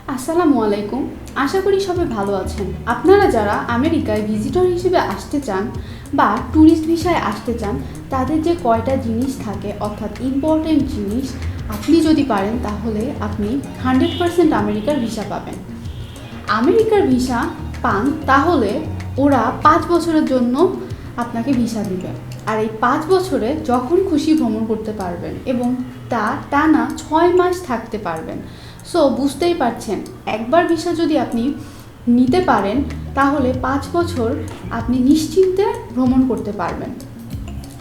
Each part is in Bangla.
আসসালামু আলাইকুম। আশা করি সবাই ভালো আছেন। আপনারা যারা আমেরিকায় ভিজিটর হিসেবে আসতে চান বা ট্যুরিস্ট ভিসায় আসতে চান, তাদের যে কয়টা জিনিস থাকে অর্থাৎ ইম্পর্টেন্ট জিনিস আপনি যদি পারেন তাহলে আপনি 100% আমেরিকার ভিসা পাবেন। আমেরিকার ভিসা পান তাহলে ওরা 5 বছরের জন্য আপনাকে ভিসা দিবে, আর এই 5 বছরে যখন খুশি ভ্রমণ করতে পারবেন এবং তা টানা 6 মাস থাকতে পারবেন। সো বুঝতেই পারছেন, একবার ভিসা যদি আপনি নিতে পারেন তাহলে 5 বছর আপনি নিশ্চিন্তে ভ্রমণ করতে পারবেন।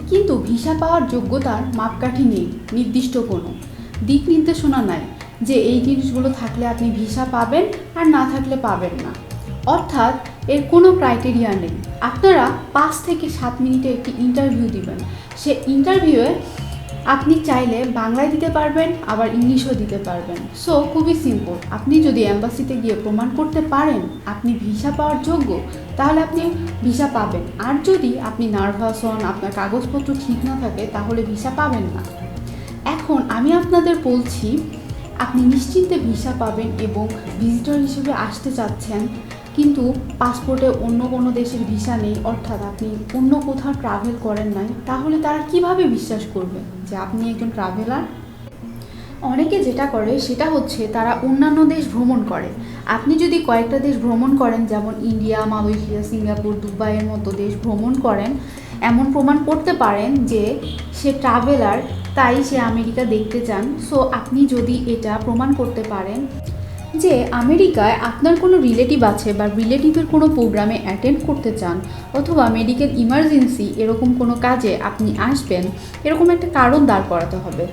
কিন্তু ভিসা পাওয়ার যোগ্যতার মাপকাঠি নেই, নির্দিষ্ট কোনো দিক নির্দেশনা নাই যে এই জিনিসগুলো থাকলে আপনি ভিসা পাবেন আর না থাকলে পাবেন না। অর্থাৎ এর কোনো ক্রাইটেরিয়া নেই। আপনারা 5 থেকে 7 মিনিটে একটি ইন্টারভিউ দিবেন। সে ইন্টারভিউয়ে আপনি চাইলে বাংলায় দিতে পারবেন, আবার ইংলিশও দিতে পারবেন। সো খুবই সিম্পল। আপনি যদি অ্যাম্বাসিতে গিয়ে প্রমাণ করতে পারেন আপনি ভিসা পাওয়ার যোগ্য, তাহলে আপনি ভিসা পাবেন। আর যদি আপনি নার্ভাস হন, আপনার কাগজপত্র ঠিক না থাকে, তাহলে ভিসা পাবেন না। এখন আমি আপনাদের বলছি, আপনি নিশ্চিন্তে ভিসা পাবেন এবং ভিজিটর হিসেবে আসতে চাচ্ছেন, কিন্তু পাসপোর্টে অন্য কোনো দেশের ভিসা নেই, অর্থাৎ আপনি অন্য কোথাও ট্রাভেল করেন নাই, তাহলে তারা কিভাবে বিশ্বাস করবে যে আপনি একজন ট্রাভেলার? অনেকে যেটা করে সেটা হচ্ছে তারা অন্যান্য দেশ ভ্রমণ করে। আপনি যদি কয়েকটা দেশ ভ্রমণ করেন, যেমন ইন্ডিয়া, মালয়েশিয়া, সিঙ্গাপুর, দুবাইয়ের মতো দেশ ভ্রমণ করেন, এমন প্রমাণ করতে পারেন যে সে ট্রাভেলার, তাই সে আমেরিকা দেখতে চান। সো আপনি যদি এটা প্রমাণ করতে পারেন যে আমেরিকায় আপনার কোনো রিলেটিভ আছে বা রিলেটিভের কোনো প্রোগ্রামে অ্যাটেন্ড করতে চান, অথবা মেডিকেল ইমার্জেন্সি এরকম কোনো কাজে আপনি আসবেন, এরকম একটা কারণ দাঁড় করাতে হবে।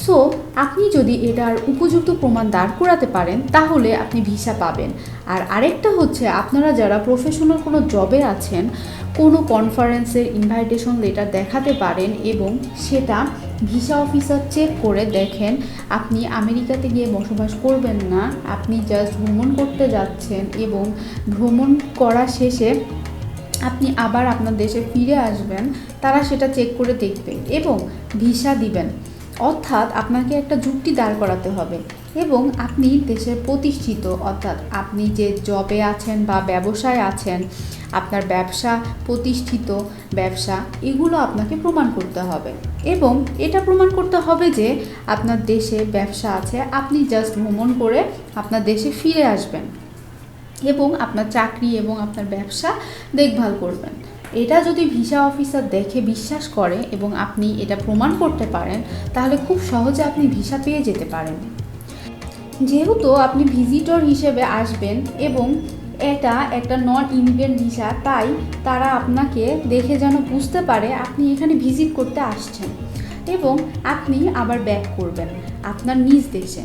সো আপনি যদি এটার উপযুক্ত প্রমাণ দাঁড় করাতে পারেন তাহলে আপনি ভিসা পাবেন। আর আরেকটা হচ্ছে, আপনারা যারা প্রফেশনাল কোনো জবে আছেন, কোনো কনফারেন্সের ইনভাইটেশন লেটার দেখাতে পারেন এবং সেটা ভিসা অফিসার চেক করে দেখেন আপনি আমেরিকাতে গিয়ে বসবাস করবেন না, আপনি জাস্ট ভ্রমণ করতে যাচ্ছেন এবং ভ্রমণ করা শেষে আপনি আবার আপনার দেশে ফিরে আসবেন, তারা সেটা চেক করে দেখবে এবং ভিসা দিবেন। অর্থাৎ আপনাকে একটা যুক্তি দাঁড় করাতে হবে এবং আপনি দেশের প্রতিষ্ঠিত, অর্থাৎ আপনি যে জবে আছেন বা ব্যবসায় আছেন, আপনার ব্যবসা প্রতিষ্ঠিত ব্যবসা, এগুলো আপনাকে প্রমাণ করতে হবে এবং এটা প্রমাণ করতে হবে যে আপনার দেশে ব্যবসা আছে, আপনি জাস্ট ভ্রমণ করে আপনার দেশে ফিরে আসবেন এবং আপনার চাকরি এবং আপনার ব্যবসা দেখভাল করবেন। এটা যদি ভিসা অফিসার দেখে বিশ্বাস করে এবং আপনি এটা প্রমাণ করতে পারেন, তাহলে খুব সহজে আপনি ভিসা পেয়ে যেতে পারেন। যেহেতু আপনি ভিজিটর হিসেবে আসবেন এবং এটা একটা নন ইমিগ্রেন্ট ভিসা, তাই তারা আপনাকে দেখে যেন বুঝতে পারে আপনি এখানে ভিজিট করতে আসছেন এবং আপনি আবার ব্যাক করবেন আপনার নিজ দেশে।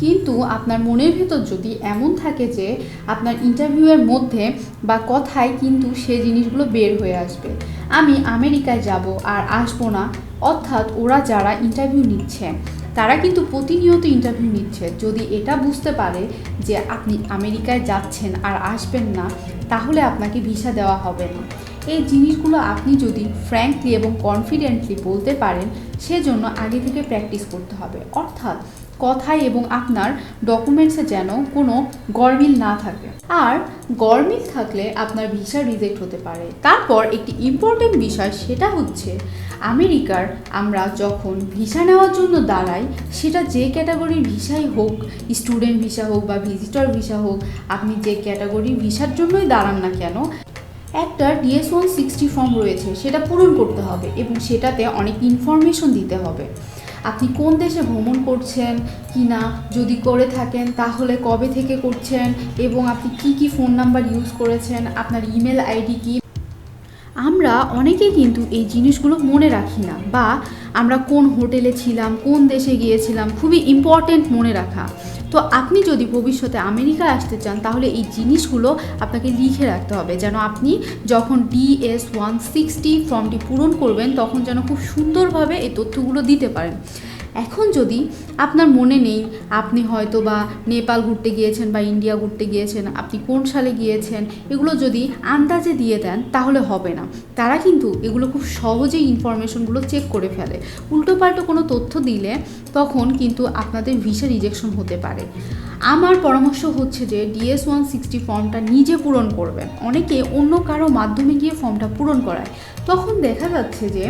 কিন্তু আপনার মনের ভেতর যদি এমন থাকে যে আপনার ইন্টারভিউয়ের মধ্যে বা কথায় কিন্তু সে জিনিসগুলো বের হয়ে আসবে, আমি আমেরিকায় যাব আর আসবো না, অর্থাৎ ওরা যারা ইন্টারভিউ নিচ্ছে তারা কিন্তু প্রতিনিয়ত ইন্টারভিউ নিচ্ছে, যদি এটা বুঝতে পারে যে আপনি আমেরিকায় যাচ্ছেন আর আসবেন না, তাহলে আপনাকে ভিসা দেওয়া হবে না। এই জিনিসগুলো আপনি যদি ফ্র্যাঙ্কলি এবং কনফিডেন্টলি বলতে পারেন, সেজন্য আগে থেকে প্র্যাকটিস করতে হবে। অর্থাৎ কথায় এবং আপনার ডকুমেন্টসে যেন কোনো গরমিল না থাকে, আর গরমিল থাকলে আপনার ভিসা রিজেক্ট হতে পারে। তারপর একটি ইম্পর্টেন্ট বিষয়, সেটা হচ্ছে আমেরিকার আমরা যখন ভিসা নেওয়ার জন্য দাঁড়াই, সেটা যে ক্যাটাগরির ভিসাই হোক, স্টুডেন্ট ভিসা হোক বা ভিজিটর ভিসা হোক, আপনি যে ক্যাটাগরির ভিসার জন্যই দাঁড়ান না কেন, একটা DS-160 ফর্ম রয়েছে, সেটা পূরণ করতে হবে এবং সেটাতে অনেক ইনফরমেশন দিতে হবে। আপনি কোন দেশে ভ্রমণ করছেন কি না, যদি করে থাকেন তাহলে কবে থেকে করছেন এবং আপনি কি কি ফোন নাম্বার ইউজ করেছেন, আপনার ইমেল আইডি কি। আমরা অনেকেই কিন্তু এই জিনিসগুলো মনে রাখি না, বা আমরা কোন হোটেলে ছিলাম, কোন দেশে গিয়েছিলাম, খুবই ইম্পর্টেন্ট মনে রাখা। তো আপনি যদি ভবিষ্যতে আমেরিকায় আসতে চান তাহলে এই জিনিসগুলো আপনাকে লিখে রাখতে হবে, যেন আপনি যখন DS-160 ফর্মটি পূরণ করবেন তখন যেন খুব সুন্দরভাবে এই তথ্যগুলো দিতে পারেন। এখন যদি আপনার মনে নেই, আপনি হয়তো বা নেপাল ঘুরতে গিয়েছেন বা ইন্ডিয়া ঘুরতে গিয়েছেন, আপনি কোন সালে গিয়েছেন, এগুলো যদি আন্দাজে দিয়ে দেন তাহলে হবে না। তারা কিন্তু এগুলো খুব সহজেই ইনফরমেশনগুলো চেক করে ফেলে। উল্টোপাল্টো কোনো তথ্য দিলে তখন কিন্তু আপনাদের ভিসা রিজেকশন হতে পারে। আমার পরামর্শ হচ্ছে যে DS-160 ফর্মটা নিজে পূরণ করবেন। অনেকে অন্য কারো মাধ্যমে গিয়ে ফর্মটা পূরণ করায়, তখন দেখা যাচ্ছে যে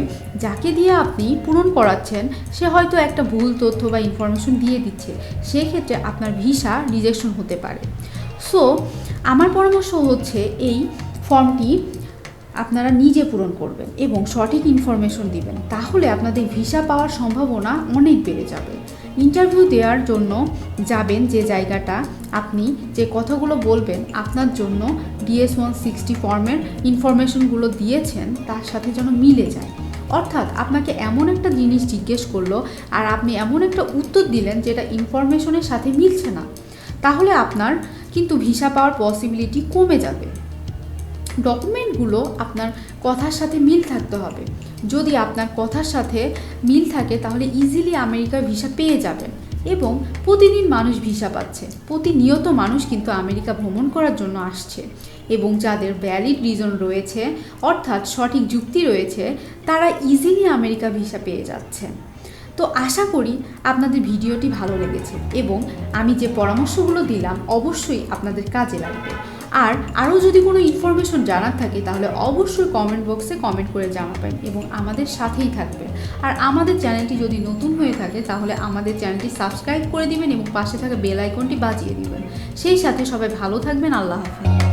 যাকে দিয়ে আপনি পূরণ করাচ্ছেন সে হয়তো একটা ভুল তথ্য বা ইনফরমেশন দিয়ে দিচ্ছে, সেক্ষেত্রে আপনার ভিসা রিজেকশন হতে পারে। সো আমার পরামর্শ হচ্ছে এই ফর্মটি আপনারা নিজে পূরণ করবেন এবং সঠিক ইনফরমেশন দিবেন, তাহলে আপনাদের ভিসা পাওয়ার সম্ভাবনা অনেক বেড়ে যাবে। ইন্টারভিউ দেওয়ার জন্য যাবেন যে জায়গাটা, আপনি যে কথাগুলো বলবেন আপনার জন্য DS-160 ফর্মের ইনফরমেশনগুলো দিয়েছেন তার সাথে যেন মিলে যায়। অর্থাৎ আপনাকে এমন একটা জিনিস জিজ্ঞেস করলো আর আপনি এমন একটা উত্তর দিলেন যেটা ইনফরমেশনের সাথে মিলছে না, তাহলে আপনার কিন্তু ভিসা পাওয়ার পসিবিলিটি কমে যাবে। ডকুমেন্টগুলো আপনার কথার সাথে মিল থাকতে হবে। যদি আপনার কথার সাথে মিল থাকে তাহলে ইজিলি আমেরিকার ভিসা পেয়ে যাবেন। এবং প্রতিদিন মানুষ ভিসা পাচ্ছে, প্রতিনিয়ত মানুষ কিন্তু আমেরিকা ভ্রমণ করার জন্য আসছে, এবং যাদের ভ্যালিড রিজন রয়েছে অর্থাৎ সঠিক যুক্তি রয়েছে তারা ইজিলি আমেরিকা ভিসা পেয়ে যাচ্ছে। তো আশা করি আপনাদের ভিডিওটি ভালো লেগেছে এবং আমি যে পরামর্শগুলো দিলাম অবশ্যই আপনাদের কাজে লাগবে। আর আরও যদি কোনো ইনফরমেশন জানার থাকে তাহলে অবশ্যই কমেন্ট বক্সে কমেন্ট করে জানাবেন এবং আমাদের সাথেই থাকবেন। আর আমাদের চ্যানেলটি যদি নতুন হয়ে থাকে তাহলে আমাদের চ্যানেলটি সাবস্ক্রাইব করে দিবেন এবং পাশে থাকা বেল আইকনটি বাজিয়ে দিবেন। সেই সাথে সবাই ভালো থাকবেন। আল্লাহ হাফেজ।